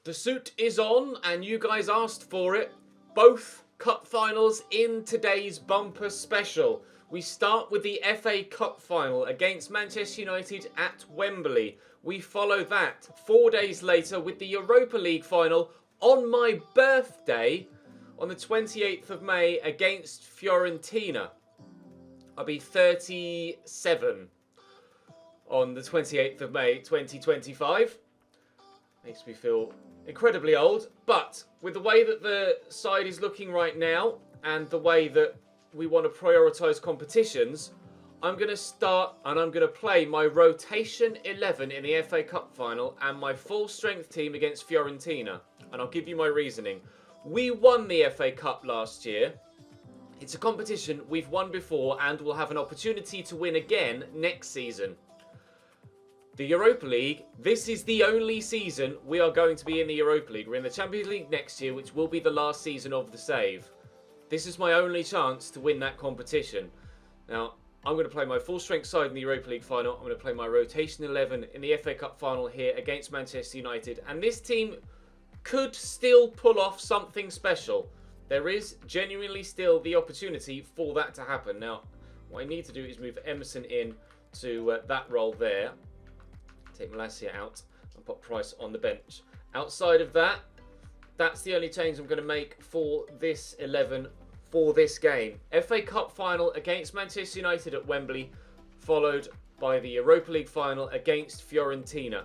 The suit is on, and you guys asked for it. Both cup finals in today's bumper special. We start with the FA Cup final against Manchester United at Wembley. We follow that 4 days later with the Europa League final on my birthday on the 28th of May against Fiorentina. I'll be 37 on the 28th of May 2025. Makes me feel incredibly old, but with the way that the side is looking right now and the way that we want to prioritise competitions, I'm going to start and I'm going to play my rotation 11 in the FA Cup final and my full strength team against Fiorentina, and I'll give you my reasoning. We won the FA Cup last year. It's a competition we've won before and we'll have an opportunity to win again next season. The Europa League, this is the only season we are going to be in the Europa League. We're in the Champions League next year, which will be the last season of the save. This is my only chance to win that competition. Now, I'm going to play my full strength side in the Europa League final. I'm going to play my rotation 11 in the FA Cup final here against Manchester United. And this team could still pull off something special. There is genuinely still the opportunity for that to happen. Now, what I need to do is move Emerson in to that role there. Take Malacia out and put Price on the bench. Outside of that, that's the only change I'm going to make for this 11 for this game. FA Cup final against Manchester United at Wembley, followed by the Europa League final against Fiorentina.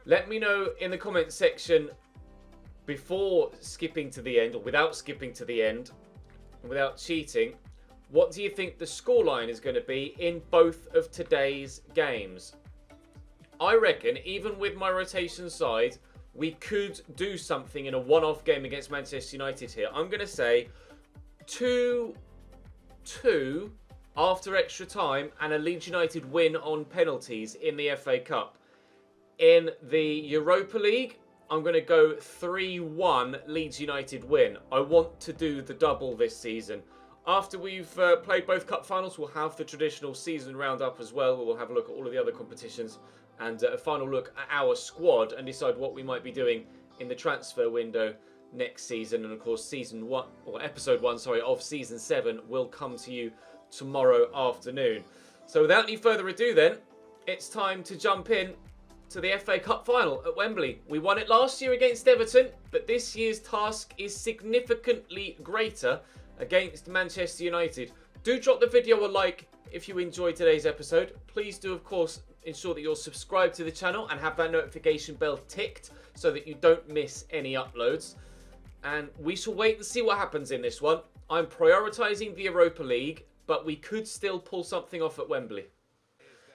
Let me know in the comments section before skipping to the end, or without skipping to the end, and without cheating, what do you think the scoreline is going to be in both of today's games? I reckon, even with my rotation side, we could do something in a one-off game against Manchester United here. I'm going to say 2-2 after extra time and a Leeds United win on penalties in the FA Cup. In the Europa League, I'm going to go 3-1 Leeds United win. I want to do the double this season. After we've played both cup finals, we'll have the traditional season roundup as well. We'll have a look at all of the other competitions and a final look at our squad and decide what we might be doing in the transfer window next season. And of course, season 1 or episode 1, of season 7 will come to you tomorrow afternoon. So without any further ado, then it's time to jump in to the FA Cup final at Wembley. We won it last year against Everton, but this year's task is significantly greater against Manchester United. Do drop the video a like if you enjoyed today's episode. Please do, of course, ensure that you're subscribed to the channel and have that notification bell ticked so that you don't miss any uploads. And we shall wait and see what happens in this one. I'm prioritising the Europa League, but we could still pull something off at Wembley.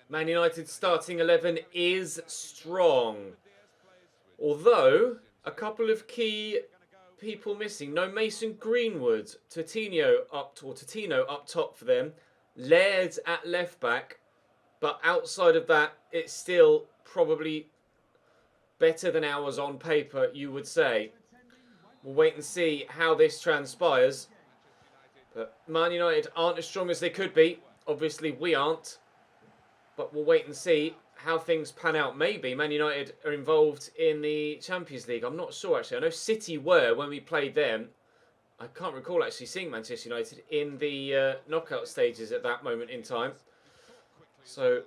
Man United's starting 11 is strong. Although, a couple of key people missing. No Mason Greenwood, Totino up top for them. Laird at left back. But outside of that, it's still probably better than ours on paper, you would say. We'll wait and see how this transpires. But Man United aren't as strong as they could be. Obviously, we aren't. But we'll wait and see how things pan out. Maybe Man United are involved in the Champions League. I'm not sure, actually. I know City were when we played them. I can't recall actually seeing Manchester United in the knockout stages at that moment in time. So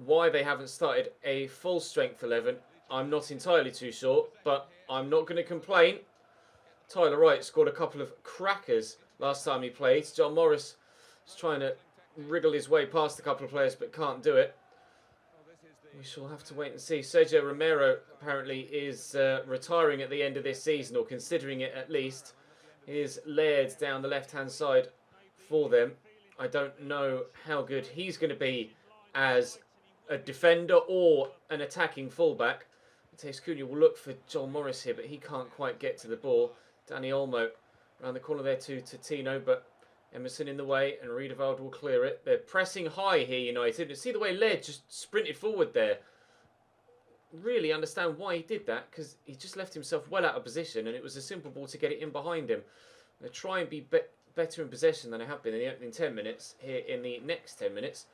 why they haven't started a full strength 11, I'm not entirely too sure. But I'm not going to complain. Tyler Wright scored a couple of crackers last time he played. John Morris is trying to wriggle his way past a couple of players but can't do it. We shall have to wait and see. Sergio Romero apparently is retiring at the end of this season, or considering it at least. Here's Laird down the left-hand side for them. I don't know how good he's going to be as a defender or an attacking fullback. Mateus Cunha will look for Joel Morris here, but he can't quite get to the ball. Danny Olmo around the corner there to Tino, but Emerson in the way, and Riedewald will clear it. They're pressing high here, United. See the way Laird just sprinted forward there. Really understand why he did that, because he just left himself well out of position, and it was a simple ball to get it in behind him. They'll try and be better in possession than they have been in the opening 10 minutes here in the next 10 minutes,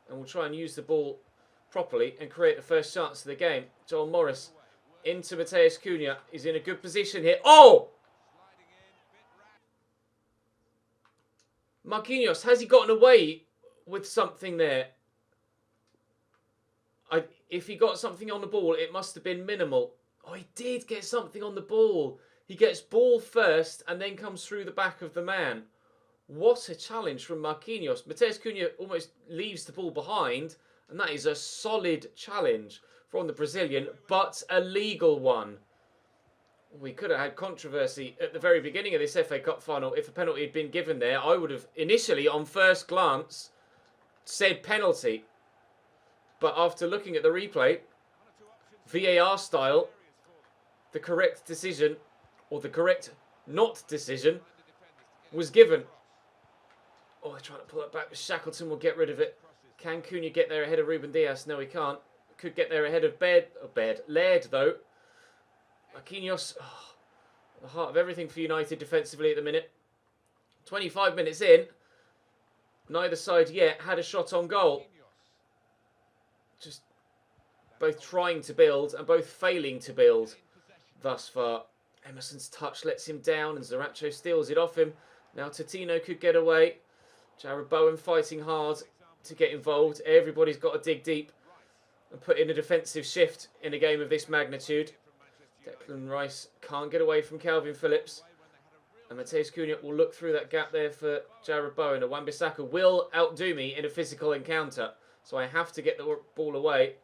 and we'll try and use the ball properly and create the first chance of the game. Joel Morris into Mateus Cunha. He's in a good position here. Oh! Marquinhos, has he gotten away with something there? If he got something on the ball, it must have been minimal. Oh, he did get something on the ball. He gets ball first and then comes through the back of the man. What a challenge from Marquinhos. Mateus Cunha almost leaves the ball behind, and that is a solid challenge from the Brazilian, but a legal one. We could have had controversy at the very beginning of this FA Cup final. If a penalty had been given there, I would have initially, on first glance, said penalty. But after looking at the replay, VAR style, the correct decision, or the correct not decision, was given. Oh, they're trying to pull it back. Shackleton will get rid of it. Can Cunha get there ahead of Ruben Dias? No, he can't. Could get there ahead of Laird, though. Marquinhos, the heart of everything for United defensively at the minute. 25 minutes in. Neither side yet had a shot on goal. Just both trying to build and both failing to build thus far. Emerson's touch lets him down and Zaracho steals it off him. Now Totino could get away. Jared Bowen fighting hard to get involved. Everybody's got to dig deep and put in a defensive shift in a game of this magnitude. Declan Rice can't get away from Calvin Phillips. And Mateus Cunha will look through that gap there for Jared Bowen. And Wan-Bissaka will outdo me in a physical encounter. So I have to get the ball away.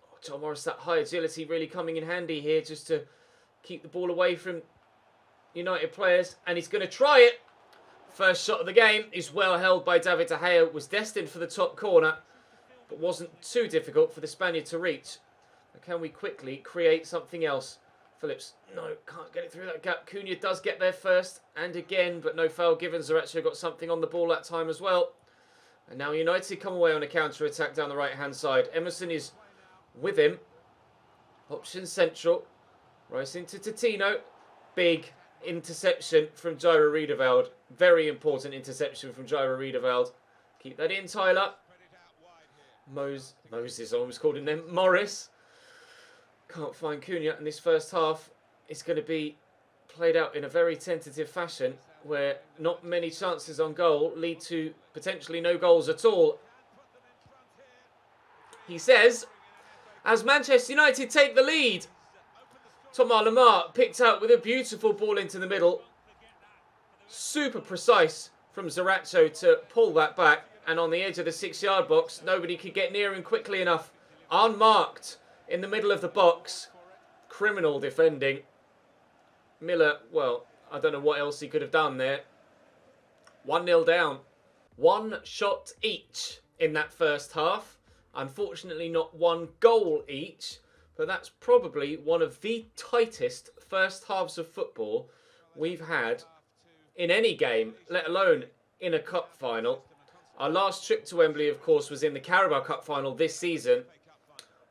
Oh, John Morris, that high agility really coming in handy here just to keep the ball away from United players. And he's going to try it. First shot of the game is well held by David De Gea. Was destined for the top corner, but wasn't too difficult for the Spaniard to reach. Can we quickly create something else? Phillips, no, can't get it through that gap. Cunha does get there first and again, but no foul given. Zaracho got something on the ball that time as well. And now United come away on a counter-attack down the right-hand side. Emerson is with him. Option central. Rice into Totino. Big interception from Jairo Riedewald. Very important interception from Jairo Riedewald. Keep that in, Tyler. Moses, I almost called him then. Morris. Can't find Cunha, and this first half is going to be played out in a very tentative fashion where not many chances on goal lead to potentially no goals at all. He says, as Manchester United take the lead. Thomas Lemar picked out with a beautiful ball into the middle. Super precise from Zaracho to pull that back, and on the edge of the 6-yard box, nobody could get near him quickly enough. Unmarked in the middle of the box. Criminal defending. Miller, well, I don't know what else he could have done there. 1-0 down. One shot each in that first half. Unfortunately, not one goal each. But that's probably one of the tightest first halves of football we've had in any game, let alone in a cup final. Our last trip to Wembley, of course, was in the Carabao Cup final this season,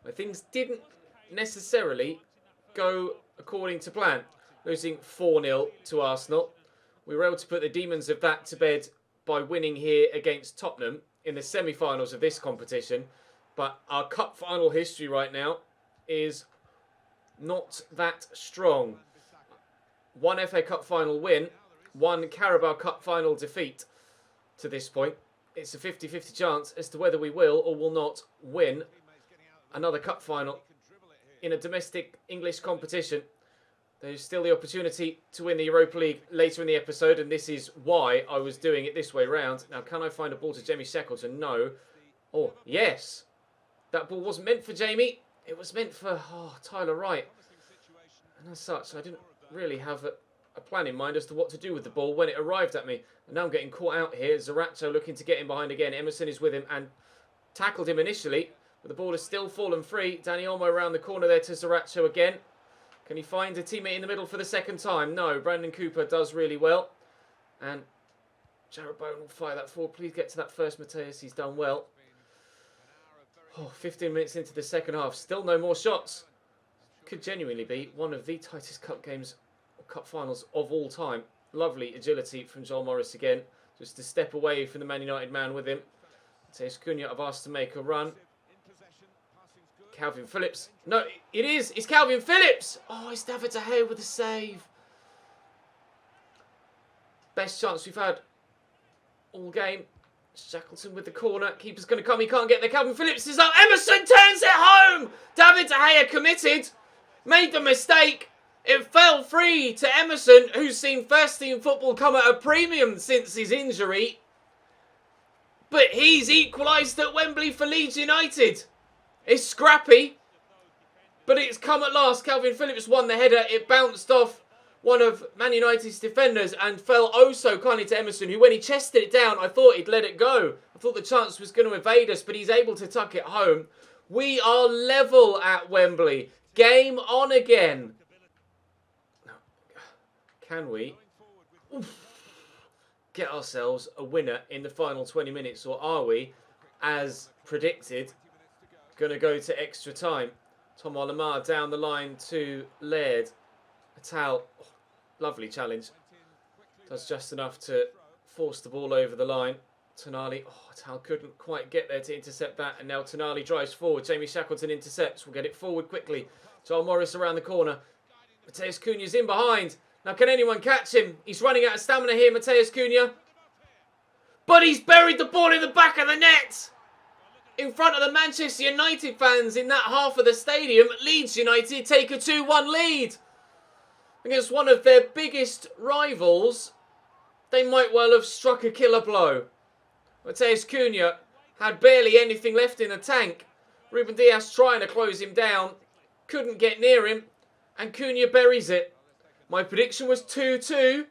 where things didn't necessarily go according to plan. Losing 4-0 to Arsenal. We were able to put the demons of that to bed by winning here against Tottenham in the semi-finals of this competition. But our cup final history right now is not that strong. One FA Cup final win, one Carabao Cup final defeat to this point. It's a 50-50 chance as to whether we will or will not win another cup final in a domestic English competition. There's still the opportunity to win the Europa League later in the episode, and this is why I was doing it this way round. Now, can I find a ball to Jamie Shackleton? No. Oh, yes. That ball wasn't meant for Jamie. It was meant for Tyler Wright. And as such, I didn't really have a plan in mind as to what to do with the ball when it arrived at me. And now I'm getting caught out here. Zaracho looking to get in behind again. Emerson is with him and tackled him initially, but the ball has still fallen free. Dani Olmo around the corner there to Zaracho again. Can he find a teammate in the middle for the second time? No, Brandon Cooper does really well. And Jared Bowen will fire that forward. Please get to that first, Mateus. He's done well. 15 minutes into the second half. Still no more shots. Could genuinely be one of the tightest cup games, or cup finals of all time. Lovely agility from Joel Morris again. Just to step away from the Man United man with him. Mateus Cunha have asked to make a run. Calvin Phillips. No, it is. It's Calvin Phillips. Oh, it's David De Gea with a save. Best chance we've had all game. Shackleton with the corner. Keeper's going to come. He can't get there. Calvin Phillips is up. Emerson turns it home. David De Gea committed. Made the mistake. It fell free to Emerson, who's seen first team football come at a premium since his injury. But he's equalised at Wembley for Leeds United. It's scrappy, but it's come at last. Calvin Phillips won the header. It bounced off one of Man United's defenders and fell oh so kindly to Emerson, who when he chested it down, I thought he'd let it go. I thought the chance was going to evade us, but he's able to tuck it home. We are level at Wembley. Game on again. Can we get ourselves a winner in the final 20 minutes, or are we, as predicted, going to go to extra time? Tom Olamar down the line to Laird. Atal, oh, lovely challenge. Does just enough to force the ball over the line. Tonali, oh, Atal couldn't quite get there to intercept that. And now Tonali drives forward. Jamie Shackleton intercepts. We'll get it forward quickly. Joel Morris around the corner. Mateus Cunha's in behind. Now, can anyone catch him? He's running out of stamina here, Mateus Cunha. But he's buried the ball in the back of the net. In front of the Manchester United fans in that half of the stadium, Leeds United take a 2-1 lead. Against one of their biggest rivals, they might well have struck a killer blow. Mateus Cunha had barely anything left in the tank. Ruben Dias trying to close him down. Couldn't get near him. And Cunha buries it. My prediction was 2-2.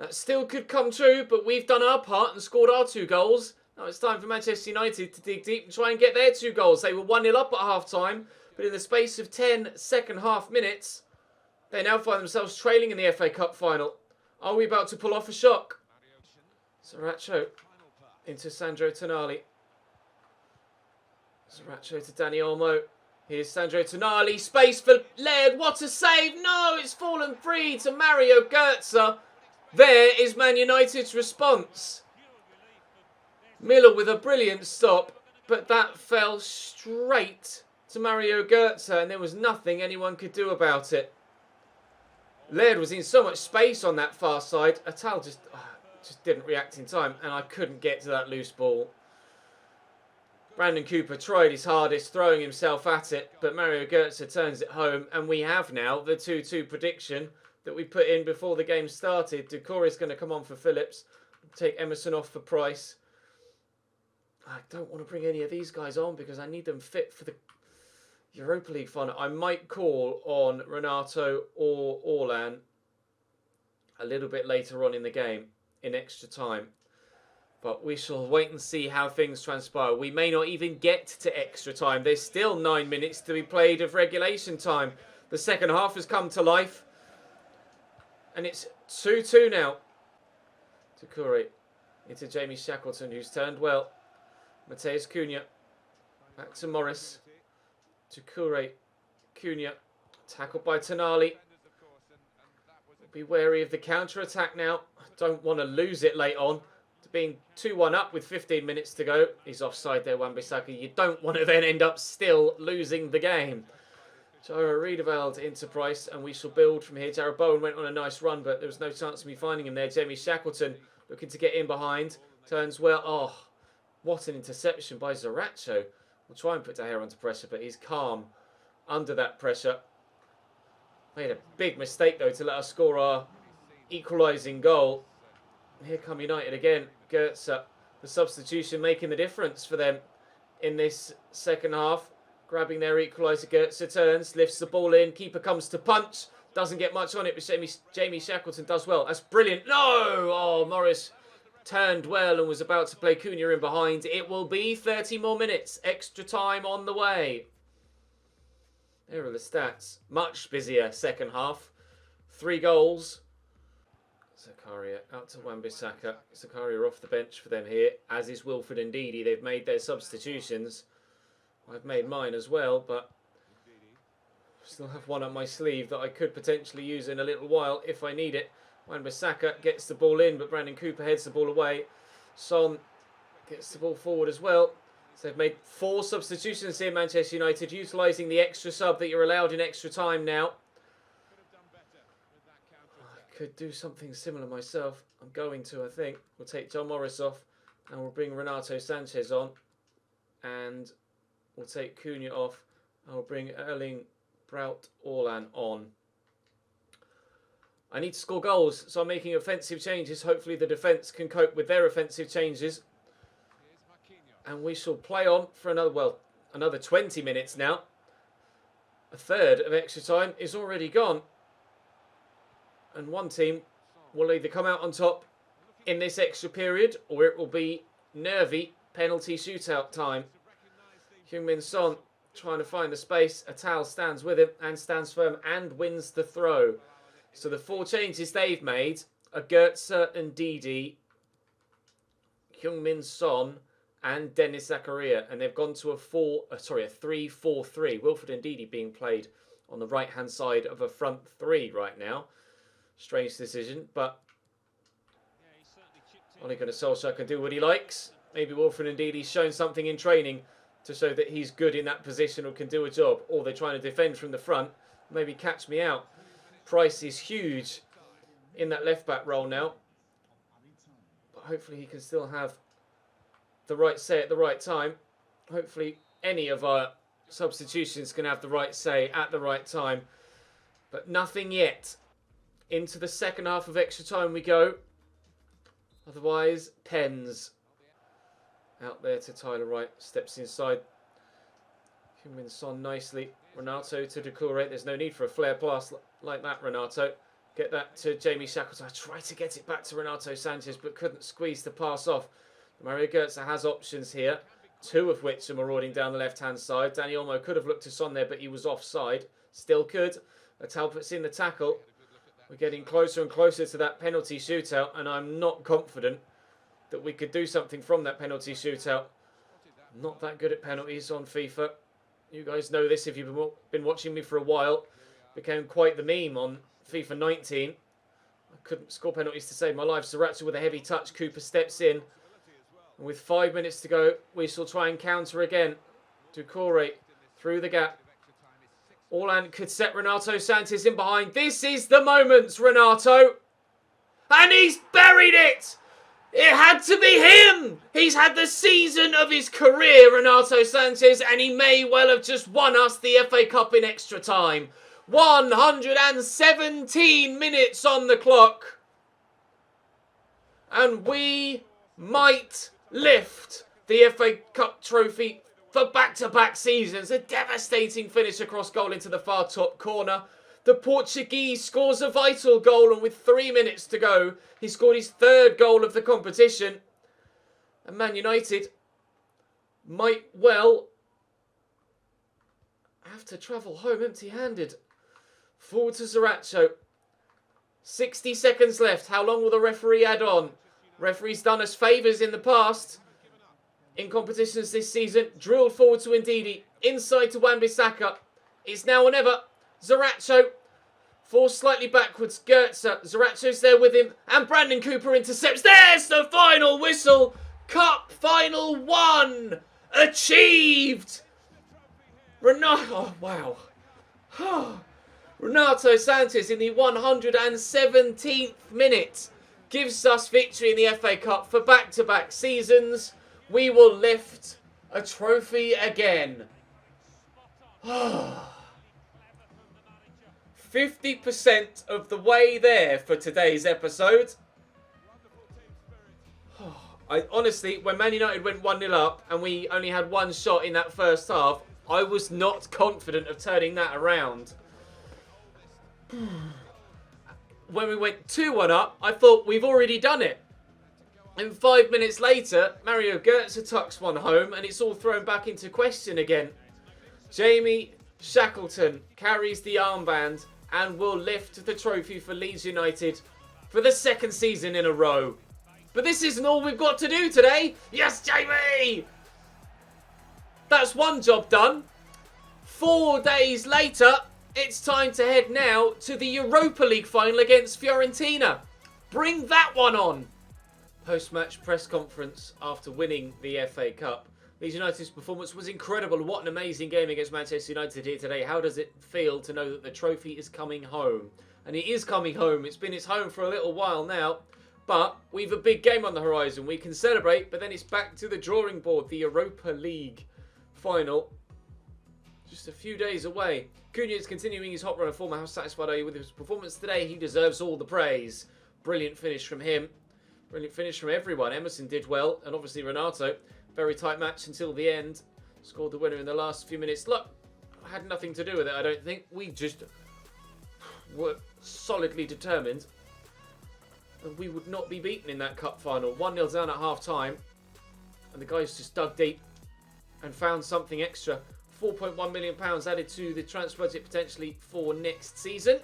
That still could come true, but we've done our part and scored our 2 goals. Now it's time for Manchester United to dig deep and try and get their 2 goals. They were 1-0 up at half-time, but in the space of 10 second half minutes, they now find themselves trailing in the FA Cup final. Are we about to pull off a shock? Sriracha into Sandro Tonali. Sriracha to Dani Olmo. Here's Sandro Tonali. Space for Laird. What a save. No, it's fallen free to Mario Götze. There is Man United's response. Miller with a brilliant stop, but that fell straight to Mario Götze and there was nothing anyone could do about it. Laird was in so much space on that far side. Atal just didn't react in time and I couldn't get to that loose ball. Brandon Cooper tried his hardest, throwing himself at it, but Mario Götze turns it home, and we have now the 2-2 prediction that we put in before the game started. Doucouré is going to come on for Phillips, take Emerson off for Price. I don't want to bring any of these guys on because I need them fit for the Europa League final. I might call on Renato or Orlan a little bit later on in the game, in extra time. But we shall wait and see how things transpire. We may not even get to extra time. There's still 9 minutes to be played of regulation time. The second half has come to life. And it's 2-2 now. Doucouré into Jamie Shackleton, who's turned well. Mateus Cunha. Back to Morris. Doucouré. Cunha. Tackled by Tonali. Be wary of the counter-attack now. I don't want to lose it late on. Being 2-1 up with 15 minutes to go. He's offside there, Wan-Bissaka. You don't want to then end up still losing the game. Jairo Riedewald into Price, and we shall build from here. Jared Bowen went on a nice run, but there was no chance of me finding him there. Jamie Shackleton looking to get in behind. Turns well. Oh, what an interception by Sriracha. We'll try and put De Gea under pressure, but he's calm under that pressure. Made a big mistake, though, to let us score our equalising goal. Here come United again. Götze, the substitution making the difference for them in this second half. Grabbing their equaliser, Götze turns, lifts the ball in. Keeper comes to punch. Doesn't get much on it, but Jamie Shackleton does well. That's brilliant. No! Oh, Morris turned well and was about to play Cunha in behind. It will be 30 more minutes. Extra time on the way. There are the stats. Much busier second half. 3 goals. Zakaria out to Wan-Bissaka. Zakaria off the bench for them here, as is Wilfred and Ndidi. They've made their substitutions. I've made mine as well, but still have one on my sleeve that I could potentially use in a little while if I need it. Wan-Bissaka gets the ball in, but Brandon Cooper heads the ball away. Son gets the ball forward as well. So they've made 4 substitutions here, Manchester United, utilising the extra sub that you're allowed in extra time now. I could do something similar myself. I'm going to, I think. We'll take John Morris off and we'll bring Renato Sanchez on. And we'll take Cunha off and we'll bring Erling Braut Haaland on. I need to score goals, so I'm making offensive changes. Hopefully the defence can cope with their offensive changes. And we shall play on for another 20 minutes now. A third of extra time is already gone. And one team will either come out on top in this extra period, or it will be nervy penalty shootout time. Heung-min Son trying to find the space. Atal stands with him and stands firm and wins the throw. So the 4 changes they've made are Goetze and Ndidi, Heung-min Son and Dennis Zakaria, and they've gone to a 3-4-3. Wilfred Ndidi being played on the right-hand side of a front 3 right now. Strange decision, but Ole Gunnar Solskjaer can do what he likes. Maybe Wilfred Ndidi's shown something in training to show that he's good in that position or can do a job. Or they're trying to defend from the front. Maybe catch me out. Price is huge in that left-back role now. But hopefully he can still have the right say at the right time. Hopefully any of our substitutions can have the right say at the right time. But nothing yet. Into the second half of extra time we go. Otherwise, pens. Out there to Tyler Wright. Steps inside. Heung-min Son nicely. Renato to Doucouré. There's no need for a flare pass like that, Renato. Get that to Jamie Shackleton. I tried to get it back to Renato Sanchez, but couldn't squeeze the pass off. Mario Götze has options here, 2 of which are marauding down the left-hand side. Dani Olmo could have looked to Son there, but he was offside. Still could. Atal puts in the tackle. We're getting closer and closer to that penalty shootout, and I'm not confident that we could do something from that penalty shootout. I'm not that good at penalties on FIFA. You guys know this if you've been watching me for a while. Became quite the meme on FIFA 19. I couldn't score penalties to save my life. Sriracha with a heavy touch. Cooper steps in. And with 5 minutes to go, we shall try and counter again. Doucouré through the gap. Haaland could set Renato Sanchez in behind. This is the moment, Renato. And he's buried it. It had to be him. He's had the season of his career, Renato Sanchez, and he may well have just won us the FA Cup in extra time. 117 minutes on the clock. And we might lift the FA Cup trophy for back-to-back seasons. A devastating finish across goal into the far top corner. The Portuguese scores a vital goal, and with 3 minutes to go, he scored his 3rd goal of the competition. And Man United might well have to travel home empty-handed. Forward to Sriracha. 60 seconds left. How long will the referee add on? Referee's done us favours in the past. In competitions this season. Drilled forward to Ndidi. Inside to Wan-Bissaka. It's now or never. Sriracha falls slightly backwards. Goetze. Sriracha's there with him. And Brandon Cooper intercepts. There's the final whistle. Cup final 1. Achieved. Renato. Oh, wow. Renato Sanchez in the 117th minute gives us victory in the FA Cup for back-to-back seasons. We will lift a trophy again. 50% of the way there for today's episode. I honestly, when Man United went 1-0 up and we only had 1 shot in that first half, I was not confident of turning that around. When we went 2-1 up, I thought we've already done it. And 5 minutes later, Mario Götze tucks one home and it's all thrown back into question again. Jamie Shackleton carries the armband and will lift the trophy for Leeds United for the 2nd season in a row. But this isn't all we've got to do today. Yes, Jamie! That's one job done. 4 days later, it's time to head now to the Europa League final against Fiorentina. Bring that one on. Post-match press conference after winning the FA Cup. Leeds United's performance was incredible. What an amazing game against Manchester United here today. How does it feel to know that the trophy is coming home? And it is coming home. It's been its home for a little while now. But we've a big game on the horizon. We can celebrate, but then it's back to the drawing board. The Europa League final. Just a few days away. Cunha is continuing his hot run of form. How satisfied are you with his performance today? He deserves all the praise. Brilliant finish from him. Brilliant finish from everyone. Emerson did well. And obviously Renato. Very tight match until the end. Scored the winner in the last few minutes. Look, had nothing to do with it, I don't think. We just were solidly determined that we would not be beaten in that cup final. 1-0 down at half-time. And the guys just dug deep and found something extra. £4.1 million added to the transfer budget potentially for next season.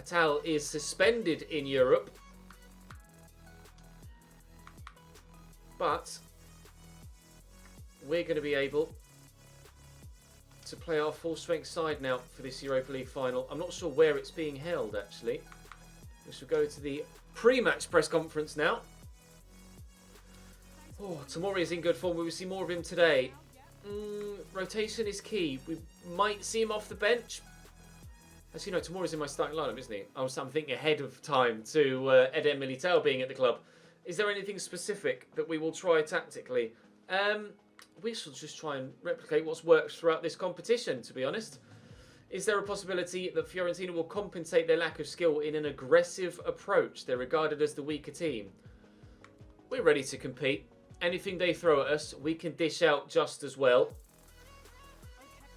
Atal is suspended in Europe. But we're going to be able to play our full-strength side now for this Europa League final. I'm not sure where it's being held, actually. We shall go to the pre-match press conference now. Oh, Tomori is in good form. We will see more of him today. Rotation is key. We might see him off the bench. As you know, Tomori's in my starting lineup, isn't he? I'm thinking ahead of time to Ep19 being at the club. Is there anything specific that we will try tactically? We shall just try and replicate what's worked throughout this competition, to be honest. Is there a possibility that Fiorentina will compensate their lack of skill in an aggressive approach? They're regarded as the weaker team. We're ready to compete. Anything they throw at us, we can dish out just as well.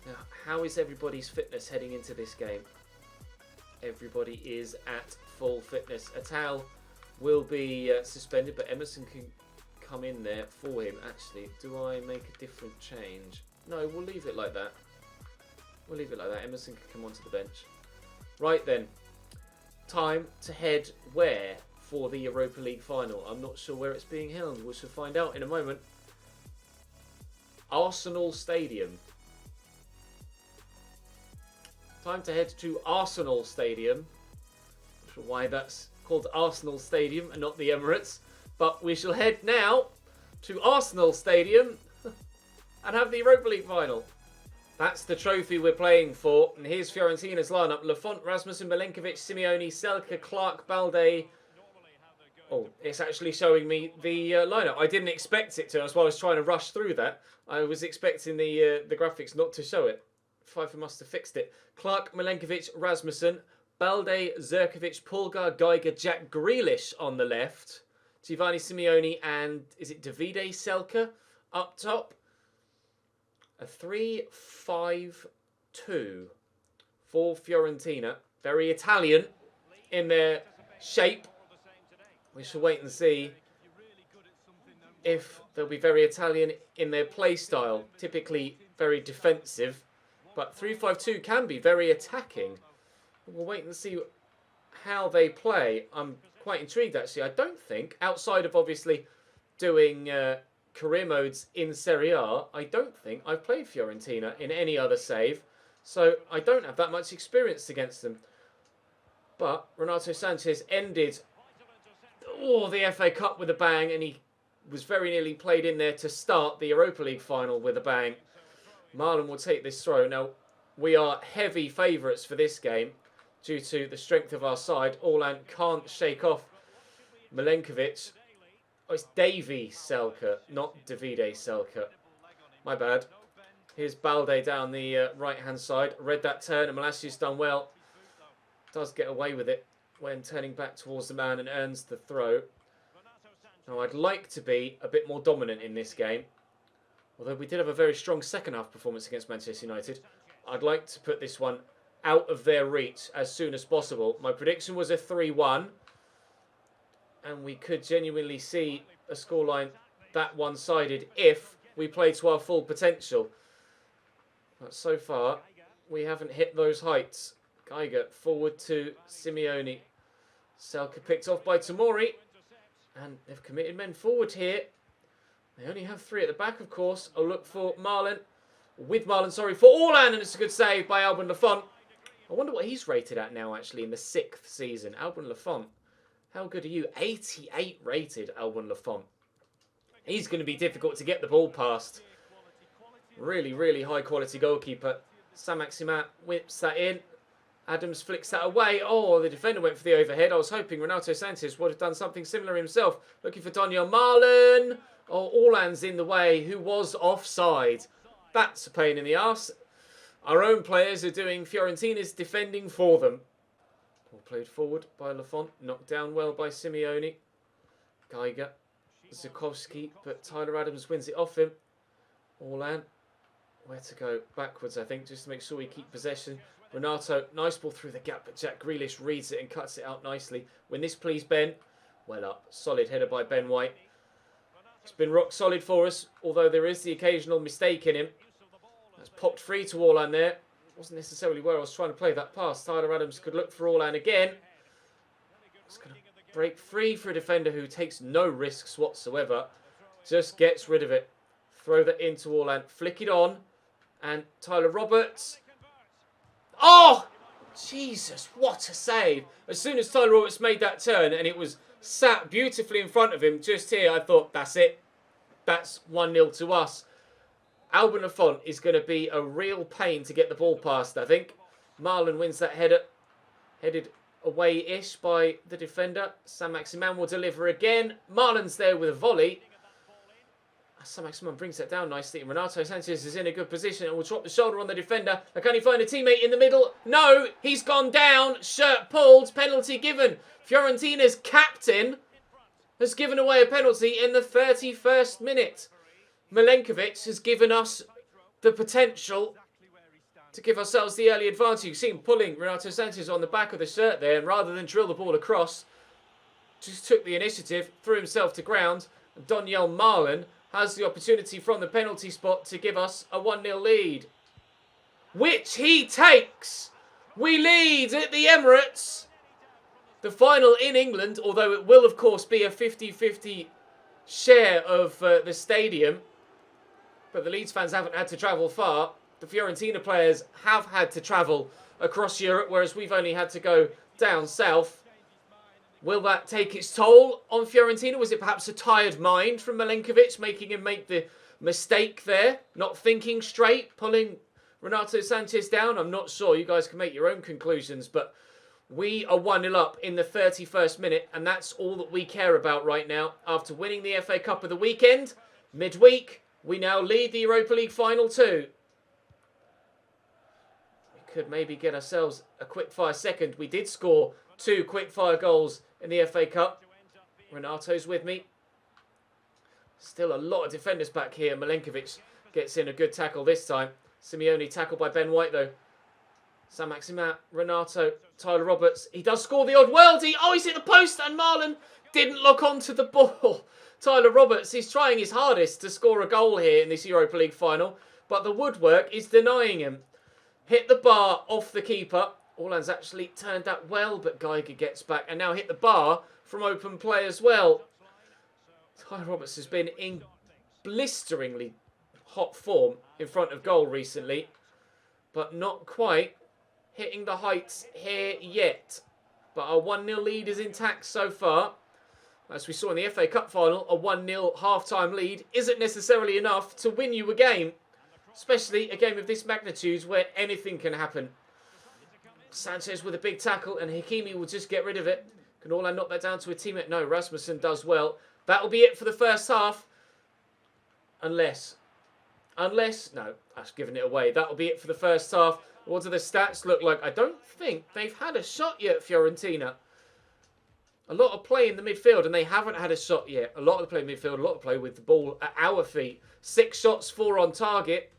Now, how is everybody's fitness heading into this game? Everybody is at full fitness. Atal will be suspended, but Emerson can come in there for him. Actually, do I make a different change? No, we'll leave it like that. We'll leave it like that. Emerson can come onto the bench. Right then. Time to head where for the Europa League final? I'm not sure where it's being held. We shall find out in a moment. Arsenal Stadium. Time to head to Arsenal Stadium. Not sure why that's called Arsenal Stadium and not the Emirates. But we shall head now to Arsenal Stadium and have the Europa League final. That's the trophy we're playing for. And here's Fiorentina's lineup. Lafont, Rasmussen, Milenkovic, Simeone, Selke, Clark, Balde. Oh, it's actually showing me the lineup. I didn't expect it to. That's why I was trying to rush through that. I was expecting the graphics not to show it. FIFA must have fixed it. Clark, Milenkovic, Rasmussen, Balde, Zirkovic, Pulgar, Geiger, Jack Grealish on the left. Giovanni Simeone and, is it Davide Selke up top? A 3-5-2 for Fiorentina. Very Italian in their shape. We shall wait and see if they'll be very Italian in their play style. Typically very defensive. But 3-5-2 can be very attacking. We'll wait and see how they play. I'm quite intrigued, actually. I don't think, outside of obviously doing career modes in Serie A, I don't think I've played Fiorentina in any other save. So I don't have that much experience against them. But Renato Sanchez ended the FA Cup with a bang, and he was very nearly played in there to start the Europa League final with a bang. Marlon will take this throw. Now, we are heavy favourites for this game due to the strength of our side. Orlan can't shake off Milenkovic. Oh, it's Davy Selke, not Davide Selke. My bad. Here's Balde down the right-hand side. Read that turn, and Malasiu's done well. Does get away with it when turning back towards the man and earns the throw. Now, I'd like to be a bit more dominant in this game. Although we did have a very strong second-half performance against Manchester United. I'd like to put this one out of their reach as soon as possible. My prediction was a 3-1. And we could genuinely see a scoreline that one-sided if we play to our full potential. But so far, we haven't hit those heights. Geiger forward to Simeone. Selke picked off by Tomori. And they've committed men forward here. They only have three at the back, of course. I'll look for Marlon. For Orlan, and it's a good save by Alban Lafont. I wonder what he's rated at now, actually, in the 6th season. Alban Lafont. How good are you? 88 rated, Alban Lafont. He's going to be difficult to get the ball past. Really, really high quality goalkeeper. Saint-Maximin whips that in. Adams flicks that away. Oh, the defender went for the overhead. I was hoping Renato Sanchez would have done something similar himself. Looking for Daniel Marlon. Oh, Orlan's in the way, who was offside. That's a pain in the arse. Our own players are doing Fiorentina's defending for them. Ball played forward by Lafont. Knocked down well by Simeone. Geiger. Zukowski, but Tyler Adams wins it off him. Orlan. Where to go? Backwards, I think, just to make sure we keep possession. Renato, nice ball through the gap, but Jack Grealish reads it and cuts it out nicely. Win this, please, Ben. Well up. Solid header by Ben White. It's been rock solid for us, although there is the occasional mistake in him. That's popped free to Orlan there. Wasn't necessarily where I was trying to play that pass. Tyler Adams could look for Orlan again. It's going to break free for a defender who takes no risks whatsoever. Just gets rid of it. Throw that into Orlan. Flick it on. And Tyler Roberts. Oh! Jesus, what a save. As soon as Tyler Roberts made that turn and it was sat beautifully in front of him, just here, I thought, that's it. That's 1-0 to us. Alban Lafont is going to be a real pain to get the ball past, I think. Marlon wins that header. Headed away-ish by the defender. Saint-Maximin will deliver again. Marlon's there with a volley. Saint-Maximin brings that down nicely. Renato Sanchez is in a good position and will drop the shoulder on the defender. Can he find a teammate in the middle? No, he's gone down. Shirt pulled. Penalty given. Fiorentina's captain has given away a penalty in the 31st minute. Milenkovic has given us the potential to give ourselves the early advantage. You see him pulling Renato Sanchez on the back of the shirt there, and rather than drill the ball across, just took the initiative, threw himself to ground. Daniel Marlon has the opportunity from the penalty spot to give us a 1-0 lead, which he takes. We lead at the Emirates. The final in England, although it will, of course, be a 50-50 share of the stadium. But the Leeds fans haven't had to travel far. The Fiorentina players have had to travel across Europe, whereas we've only had to go down south. Will that take its toll on Fiorentina? Was it perhaps a tired mind from Milenkovic, making him make the mistake there? Not thinking straight, pulling Renato Sanchez down? I'm not sure. You guys can make your own conclusions, but we are 1-0 up in the 31st minute, and that's all that we care about right now. After winning the FA Cup of the weekend, midweek, we now lead the Europa League final too. We could maybe get ourselves a quick-fire second. We did score 2 quick-fire goals in the FA Cup. Renato's with me. Still a lot of defenders back here. Milenkovic gets in a good tackle this time. Simeone tackled by Ben White though. Saint-Maximin, Renato, Tyler Roberts. He does score the odd worldie. Oh, he's hit the post and Marlon didn't lock onto the ball. Tyler Roberts is trying his hardest to score a goal here in this Europa League final, but the woodwork is denying him. Hit the bar off the keeper. Orlan's actually turned that well, but Geiger gets back and now hit the bar from open play as well. Tyler Roberts has been in blisteringly hot form in front of goal recently, but not quite hitting the heights here yet. But our 1-0 lead is intact so far. As we saw in the FA Cup final, a 1-0 half-time lead isn't necessarily enough to win you a game, especially a game of this magnitude where anything can happen. Sanchez with a big tackle and Hakimi will just get rid of it. Can Orlan knock that down to a teammate? No, Rasmussen does well. That'll be it for the first half. Unless, no, I've given it away. That'll be it for the first half. What do the stats look like? I don't think they've had a shot yet, Fiorentina. A lot of play in the midfield and they haven't had a shot yet. A lot of play in midfield, a lot of play with the ball at our feet. 6 shots, 4 on target.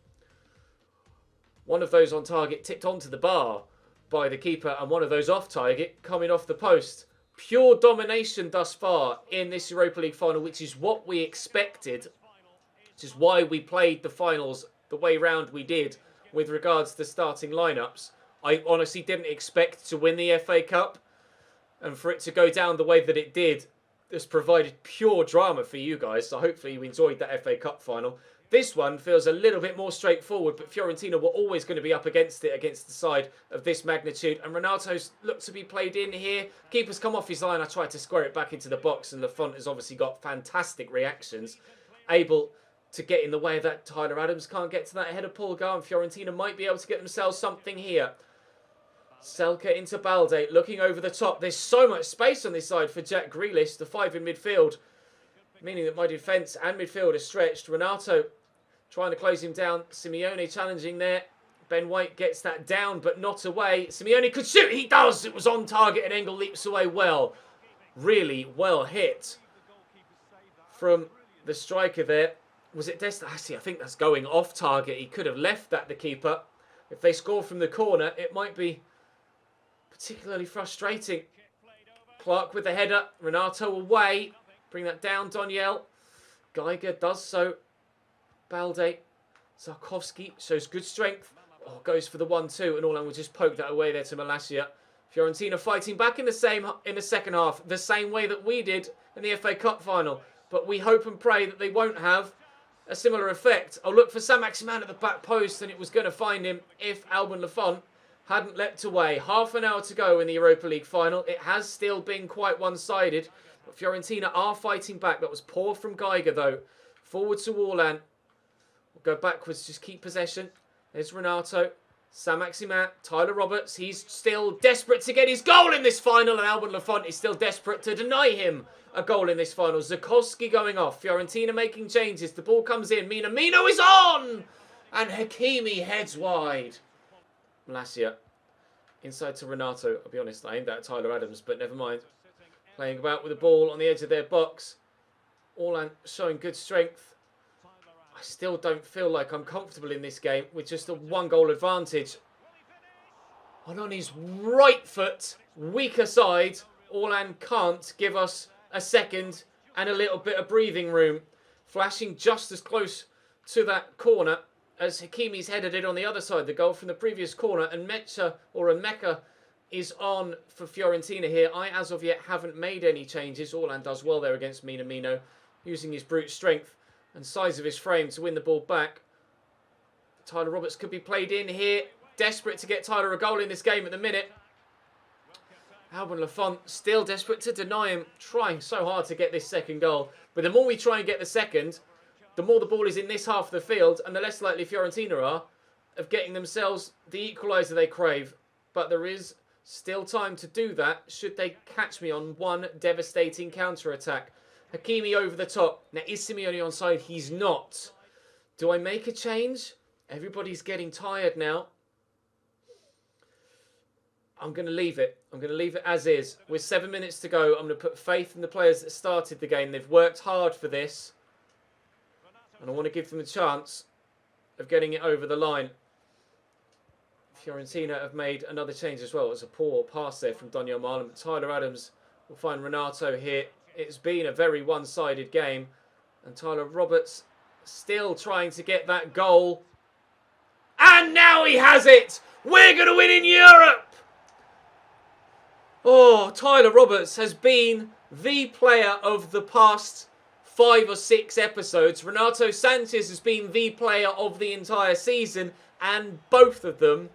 One of those on target tipped onto the bar by the keeper and one of those off target coming off the post. Pure domination thus far in this Europa League final, which is what we expected. Which is why we played the finals the way round we did with regards to starting lineups. I honestly didn't expect to win the FA Cup, and for it to go down the way that it did has provided pure drama for you guys. So hopefully you enjoyed that FA Cup final. This one feels a little bit more straightforward, but Fiorentina were always going to be up against it, against the side of this magnitude. And Renato's looked to be played in here. Keeper's come off his line. I tried to square it back into the box, and Lafont has obviously got fantastic reactions. able to get in the way of that. Tyler Adams can't get to that header, Paul Gar, and Fiorentina might be able to get themselves something here. Selke into Balde, looking over the top. There's so much space on this side for Jack Grealish, the 5 in midfield, meaning that my defence and midfield are stretched. Renato trying to close him down. Simeone challenging there. Ben White gets that down, but not away. Simeone could shoot. He does. It was on target, and Engel leaps away well. Really well hit from the striker there. Was it Dest? Actually, I think that's going off target. He could have left that, the keeper. If they score from the corner, it might be particularly frustrating. Clark with the header. Renato away. Bring that down, Doniel. Geiger does so. Balde. Zarkowski shows good strength. Oh, goes for the 1-2, and Orlan will just poke that away there to Malacia. Fiorentina fighting back in the second half, the same way that we did in the FA Cup final. But we hope and pray that they won't have a similar effect. I'll look for Saint-Maximin at the back post, and it was going to find him if Alban Lafont hadn't leapt away. Half an hour to go in the Europa League final. It has still been quite one-sided, but Fiorentina are fighting back. That was poor from Geiger, though. Forward to Orlan. We'll go backwards, just keep possession. There's Renato. Saint-Maximin. Tyler Roberts. He's still desperate to get his goal in this final, and Alban Lafont is still desperate to deny him a goal in this final. Zarkowski going off. Fiorentina making changes. The ball comes in. Minamino is on! And Hakimi heads wide. Malacia. Inside to Renato. I'll be honest, I aimed that at Tyler Adams, but never mind. Playing about with the ball on the edge of their box. Orlan showing good strength. I still don't feel like I'm comfortable in this game with just a 1-goal advantage. And on his right foot, weaker side, Orlan can't give us a second and a little bit of breathing room. Flashing just as close to that corner as Hakimi's header did on the other side. The goal from the previous corner, and Mecca is on for Fiorentina here. I, as of yet, haven't made any changes. Orlan does well there against Minamino, using his brute strength and size of his frame to win the ball back. Tyler Roberts could be played in here. Desperate to get Tyler a goal in this game at the minute. Alban Lafont still desperate to deny him. Trying so hard to get this second goal. But the more we try and get the second, the more the ball is in this half of the field, and the less likely Fiorentina are of getting themselves the equaliser they crave. But there is still time to do that should they catch me on one devastating counter-attack. Hakimi over the top. Now, is Simeone onside? He's not. Do I make a change? Everybody's getting tired now. I'm going to leave it. I'm going to leave it as is. With 7 minutes to go, I'm going to put faith in the players that started the game. They've worked hard for this. And I want to give them a chance of getting it over the line. Fiorentina have made another change as well. It was a poor pass there from Daniel Marlon. But Tyler Adams will find Renato here. It's been a very one-sided game. And Tyler Roberts still trying to get that goal. And now he has it! We're going to win in Europe! Oh, Tyler Roberts has been the player of the past 5 or 6 episodes. Renato Sanchez has been the player of the entire season. And both of them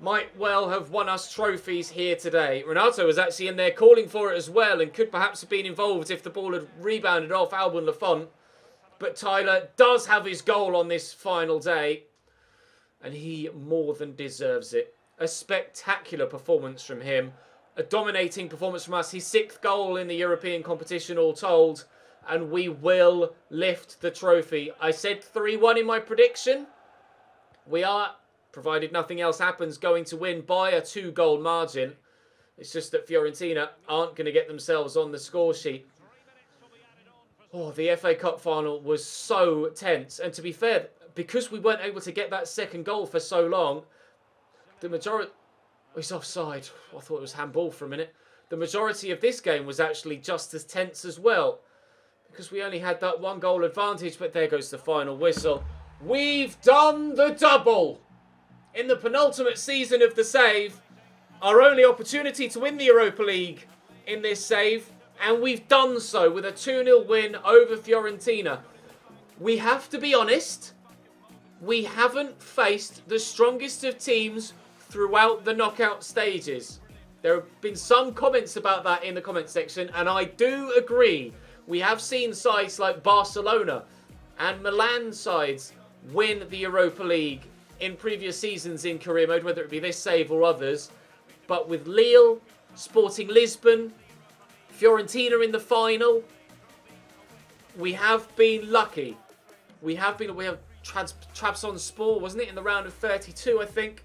might well have won us trophies here today. Renato was actually in there calling for it as well and could perhaps have been involved if the ball had rebounded off Alban Lafont. But Tyler does have his goal on this final day, and he more than deserves it. A spectacular performance from him. A dominating performance from us. His 6th goal in the European competition all told, and we will lift the trophy. I said 3-1 in my prediction. We are, provided nothing else happens, going to win by a 2-goal margin. It's just that Fiorentina aren't going to get themselves on the score sheet. Oh, the FA Cup final was so tense. And to be fair, because we weren't able to get that second goal for so long, the majority... Oh, he's offside. I thought it was handball for a minute. The majority of this game was actually just as tense as well, because we only had that 1-goal advantage. But there goes the final whistle. We've done the double! In the penultimate season of the save, our only opportunity to win the Europa League in this save, and we've done so with a 2-0 win over Fiorentina. We have to be honest, we haven't faced the strongest of teams throughout the knockout stages. There have been some comments about that in the comment section, and I do agree. We have seen sides like Barcelona and Milan sides win the Europa League in previous seasons in career mode, whether it be this save or others. But with Lille, Sporting Lisbon, Fiorentina in the final, we have been lucky. We have Trabzonspor, wasn't it, in the round of 32, I think.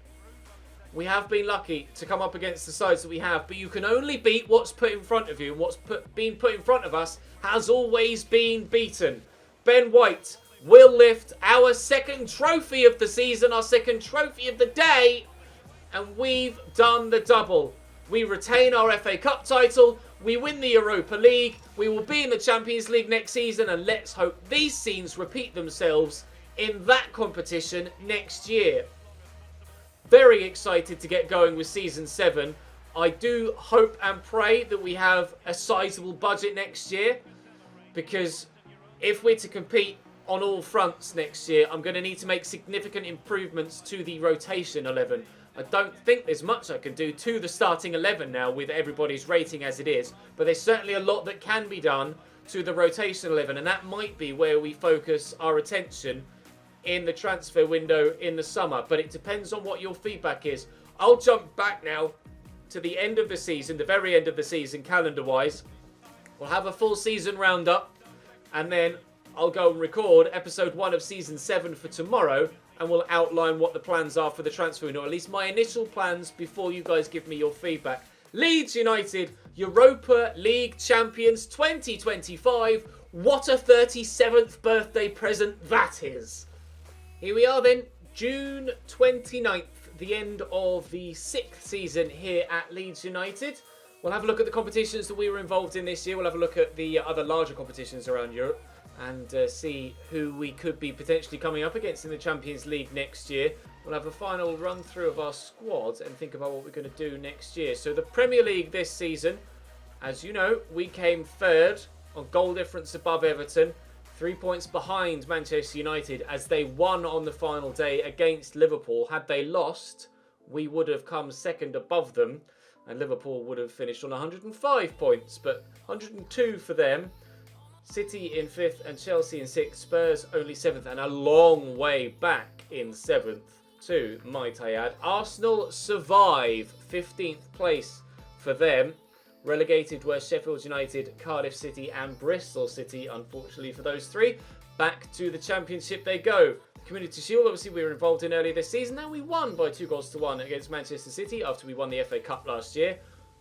We have been lucky to come up against the sides that we have, but you can only beat what's put in front of you, and what's been put in front of us has always been beaten. Ben White will lift our second trophy of the season, our second trophy of the day, and we've done the double. We retain our FA Cup title, we win the Europa League, we will be in the Champions League next season, and let's hope these scenes repeat themselves in that competition next year. Very excited to get going with Season 7. I do hope and pray that we have a sizable budget next year, because if we're to compete on all fronts next year, I'm going to need to make significant improvements to the rotation 11. I don't think there's much I can do to the starting 11 now with everybody's rating as it is, but there's certainly a lot that can be done to the rotation 11, and that might be where we focus our attention in the transfer window in the summer. But it depends on what your feedback is. I'll jump back now to the end of the season, the very end of the season calendar-wise. We'll have a full season roundup, and then I'll go and record episode 1 of Season 7 for tomorrow, and we'll outline what the plans are for the transfer window, or at least my initial plans before you guys give me your feedback. Leeds United, Europa League champions 2025. What a 37th birthday present that is. Here we are then, June 29th, the end of the 6th season here at Leeds United. We'll have a look at the competitions that we were involved in this year. We'll have a look at the other larger competitions around Europe and see who we could be potentially coming up against in the Champions League next year. We'll have a final run through of our squad and think about what we're going to do next year. So the Premier League this season, as you know, we came third on goal difference above Everton. 3 points behind Manchester United as they won on the final day against Liverpool. Had they lost, we would have come second above them, and Liverpool would have finished on 105 points, but 102 for them. City in 5th and Chelsea in 6th. Spurs only 7th and a long way back in 7th too, might I add. Arsenal survive, 15th place for them. Relegated were Sheffield United, Cardiff City and Bristol City, unfortunately for those three. Back to the Championship they go. Community Shield, obviously we were involved in earlier this season, and we won by 2-1 against Manchester City after we won the FA Cup last year.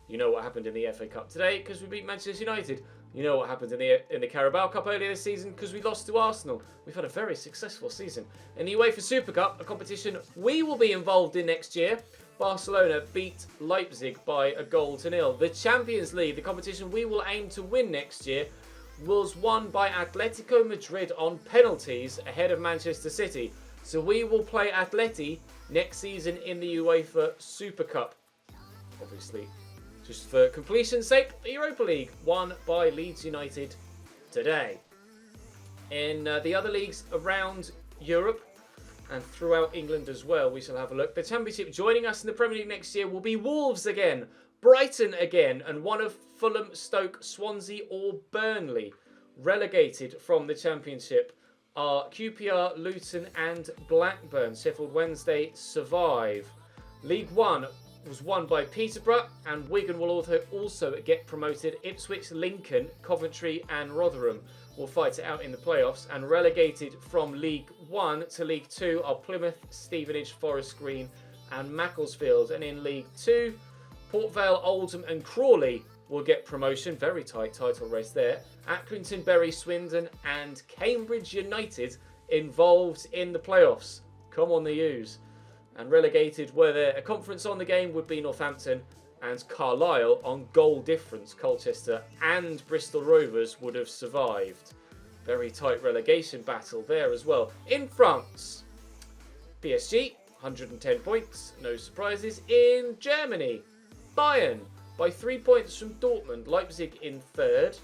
You know what happened in the FA Cup today, because we beat Manchester United. You know what happened in the Carabao Cup earlier this season, because we lost to Arsenal. We've had a very successful season. In the UEFA Super Cup, a competition we will be involved in next year, Barcelona beat Leipzig by 1-0. The Champions League, the competition we will aim to win next year, was won by Atletico Madrid on penalties ahead of Manchester City. So we will play Atleti next season in the UEFA Super Cup. Obviously, just for completion's sake, the Europa League won by Leeds United today. In the other leagues around Europe, and throughout England as well, we shall have a look. The Championship joining us in the Premier League next year will be Wolves again, Brighton again, and one of Fulham, Stoke, Swansea or Burnley. Relegated from the Championship are QPR, Luton and Blackburn. Sheffield Wednesday survive. League One was won by Peterborough, and Wigan will also get promoted. Ipswich, Lincoln, Coventry and Rotherham will fight it out in the playoffs. And relegated from League 1 to League 2 are Plymouth, Stevenage, Forest Green and Macclesfield. And in League 2, Port Vale, Oldham and Crawley will get promotion. Very tight title race there. Accrington, Bury, Swindon and Cambridge United involved in the playoffs. Come on the U's. And relegated were there a conference on the game would be Northampton and Carlisle on goal difference. Colchester and Bristol Rovers would have survived. Very tight relegation battle there as well. In France, PSG, 110 points, no surprises. In Germany, Bayern by 3 points from Dortmund. Leipzig in 3rd.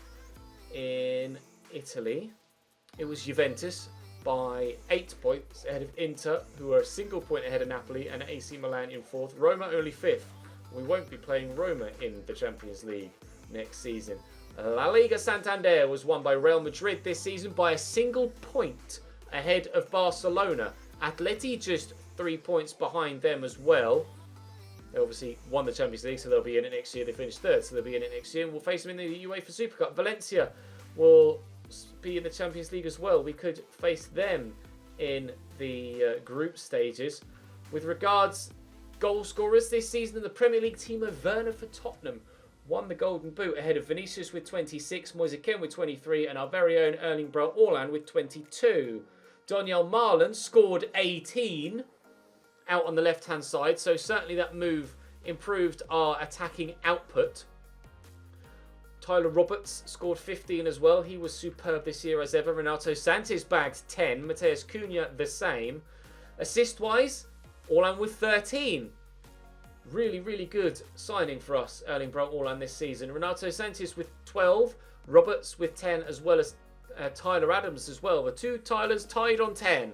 In Italy, it was Juventus by 8 points ahead of Inter, who are a single point ahead of Napoli, and AC Milan in 4th. Roma only 5th. We won't be playing Roma in the Champions League next season. La Liga Santander was won by Real Madrid this season by a single point ahead of Barcelona. Atleti just 3 points behind them as well. They obviously won the Champions League, so they'll be in it next year. They finished third, so they'll be in it next year. And we'll face them in the UEFA Super Cup. Valencia will be in the Champions League as well. We could face them in the group stages. With regards goal scorers this season in the Premier League, Timo Werner for Tottenham won the Golden Boot ahead of Vinicius with 26, Moise Kean with 23, and our very own Erling Braut Haaland with 22. Donyell Marlon scored 18 out on the left-hand side, so certainly that move improved our attacking output. Tyler Roberts scored 15 as well. He was superb this year as ever. Renato Sanches bagged 10. Mateus Cunha the same. Assist-wise, Haaland with 13. Really, really good signing for us, Erling Braut Haaland this season. Renato Sanches with 12. Roberts with 10, as well as Tyler Adams as well. The two Tylers tied on 10.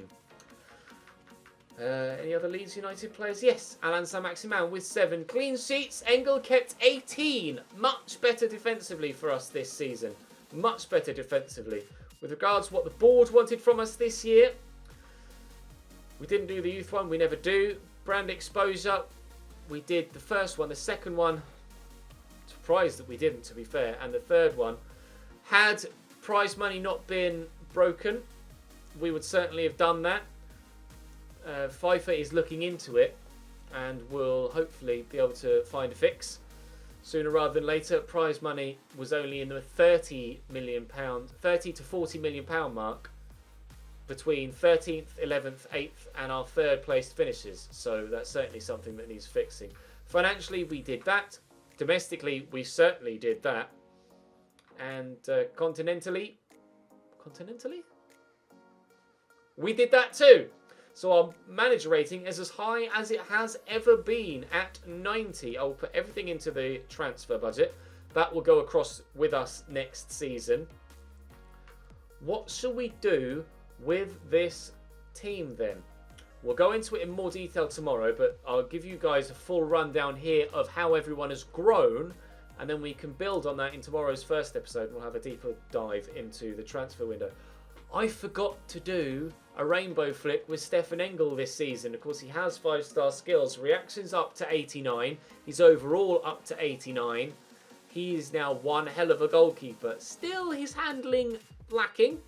Any other Leeds United players? Yes, Alain Saint-Maximin with 7 clean sheets. Engel kept 18. Much better defensively for us this season. Much better defensively. With regards to what the board wanted from us this year, we didn't do the youth one. We never do. Brand exposure, we did the first one. The second one, surprised that we didn't, to be fair. And the third one, had prize money not been broken, we would certainly have done that. FIFA is looking into it and will hopefully be able to find a fix sooner rather than later. Prize money was only in the £30 to £40 million mark between 13th, 11th, 8th and our third placed finishes. So that's certainly something that needs fixing. Financially, we did that. Domestically, we certainly did that. And continentally, we did that too. So our manager rating is as high as it has ever been at 90. I'll put everything into the transfer budget. That will go across with us next season. What shall we do with this team then? We'll go into it in more detail tomorrow, but I'll give you guys a full rundown here of how everyone has grown, and then we can build on that in tomorrow's first episode. We'll have a deeper dive into the transfer window. I forgot to do a rainbow flip with Stefan Engel this season. Of course, he has 5-star skills. Reactions up to 89. He's overall up to 89. He is now one hell of a goalkeeper. Still, his handling lacking,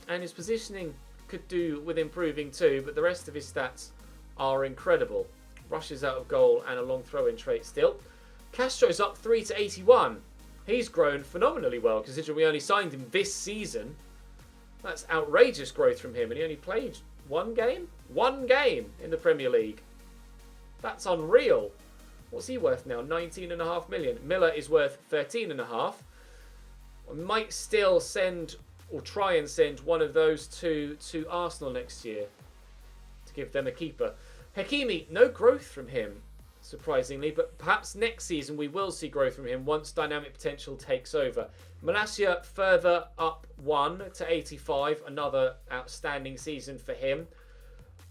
and his positioning could do with improving too, but the rest of his stats are incredible. Rushes out of goal and a long throw-in trait still. Castro's up 3 to 81. He's grown phenomenally well, considering we only signed him this season. That's outrageous growth from him, and he only played one game? One game in the Premier League. That's unreal. What's he worth now? 19.5 million. Miller is worth 13.5. I might still send, or try and send, one of those two to Arsenal next year to give them a keeper. Hakimi, no growth from him, surprisingly, but perhaps next season we will see growth from him once dynamic potential takes over. Malacia further up 1 to 85, another outstanding season for him.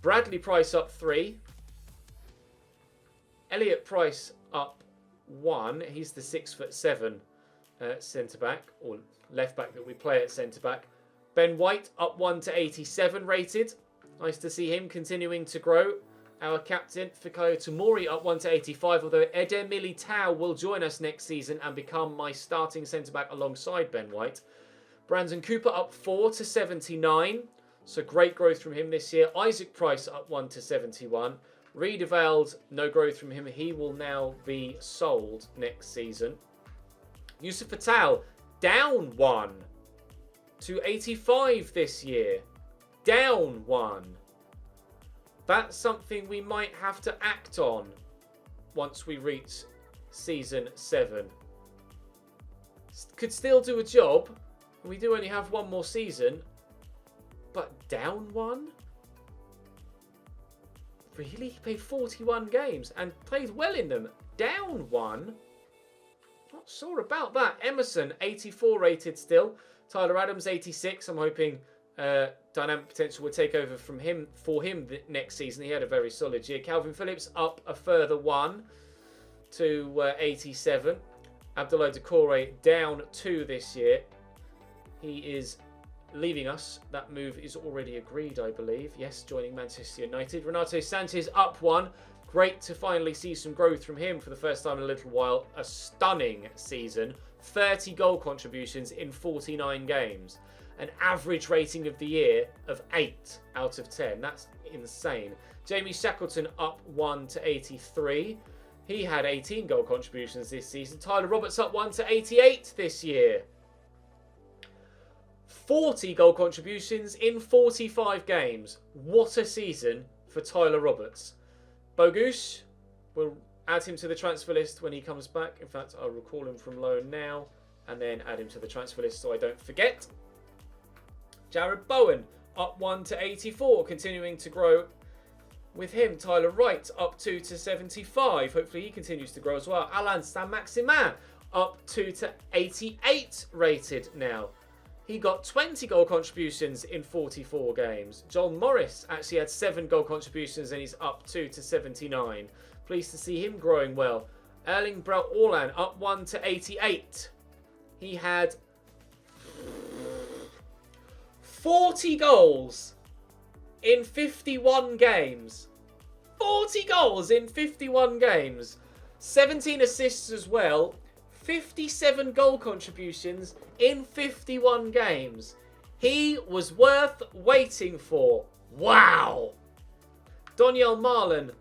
Bradley Price up 3. Elliot Price up 1. He's the 6'7" centre-back, or left-back that we play at centre-back. Ben White up 1 to 87 rated. Nice to see him continuing to grow. Our captain, Fikayo Tomori, up 1 to 85, although Eder Militao will join us next season and become my starting centre-back alongside Ben White. Brandon Cooper up 4 to 79, so great growth from him this year. Isaac Price up 1 to 71. Riedewald, no growth from him. He will now be sold next season. Yusuf Fatal, down 1 to 85 this year. Down 1. That's something we might have to act on once we reach season 7. Could still do a job. We do only have one more season. But down 1? Really? He played 41 games and played well in them. Down 1? Not sure about that. Emerson, 84 rated still. Tyler Adams, 86. I'm hoping dynamic potential will take over from him for him next season. He had a very solid year. Calvin Phillips up a further 1 to 87. Abdoulaye Doucouré down 2 this year. He is leaving us. That move is already agreed, I believe. Yes, joining Manchester United. Renato Sanchez up 1. Great to finally see some growth from him for the first time in a little while. A stunning season. 30 goal contributions in 49 games. An average rating of the year of 8 out of 10. That's insane. Jamie Shackleton up 1 to 83. He had 18 goal contributions this season. Tyler Roberts up 1 to 88 this year. 40 goal contributions in 45 games. What a season for Tyler Roberts. Bogusz, we'll add him to the transfer list when he comes back. In fact, I'll recall him from loan now and then add him to the transfer list so I don't forget. Jared Bowen up 1 to 84, continuing to grow with him. Tyler Wright up 2 to 75. Hopefully he continues to grow as well. Alain Saint-Maximin up 2 to 88 rated now. He got 20 goal contributions in 44 games. John Morris actually had 7 goal contributions and he's up 2 to 79. Pleased to see him growing well. Erling Braut Haaland up 1 to 88. He had 40 goals in 51 games. 40 goals in 51 games. 17 assists as well. 57 goal contributions in 51 games. He was worth waiting for. Wow. Doniel Marlon.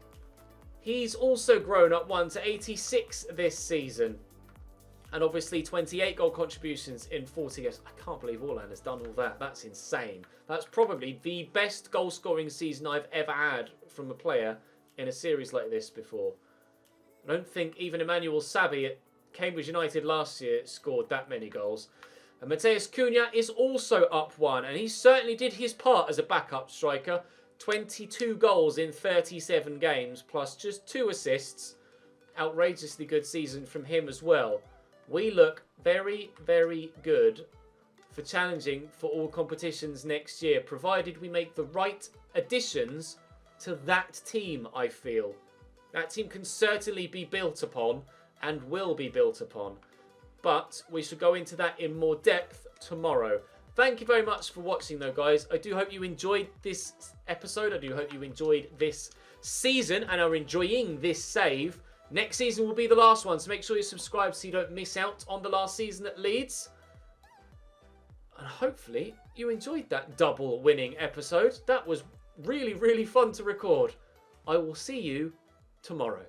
He's also grown up 1 to 86 this season. And obviously 28 goal contributions in 40 games. I can't believe Haaland has done all that. That's insane. That's probably the best goal scoring season I've ever had from a player in a series like this before. I don't think even Emmanuel Sabbi at Cambridge United last year scored that many goals. And Mateus Cunha is also up 1. And he certainly did his part as a backup striker. 22 goals in 37 games plus just 2 assists. Outrageously good season from him as well. We look very, very good for challenging for all competitions next year, provided we make the right additions to that team, I feel. That team can certainly be built upon and will be built upon. But we should go into that in more depth tomorrow. Thank you very much for watching though, guys. I do hope you enjoyed this episode. I do hope you enjoyed this season and are enjoying this save. Next season will be the last one, so make sure you subscribe so you don't miss out on the last season at Leeds. And hopefully you enjoyed that double winning episode. That was really, really fun to record. I will see you tomorrow.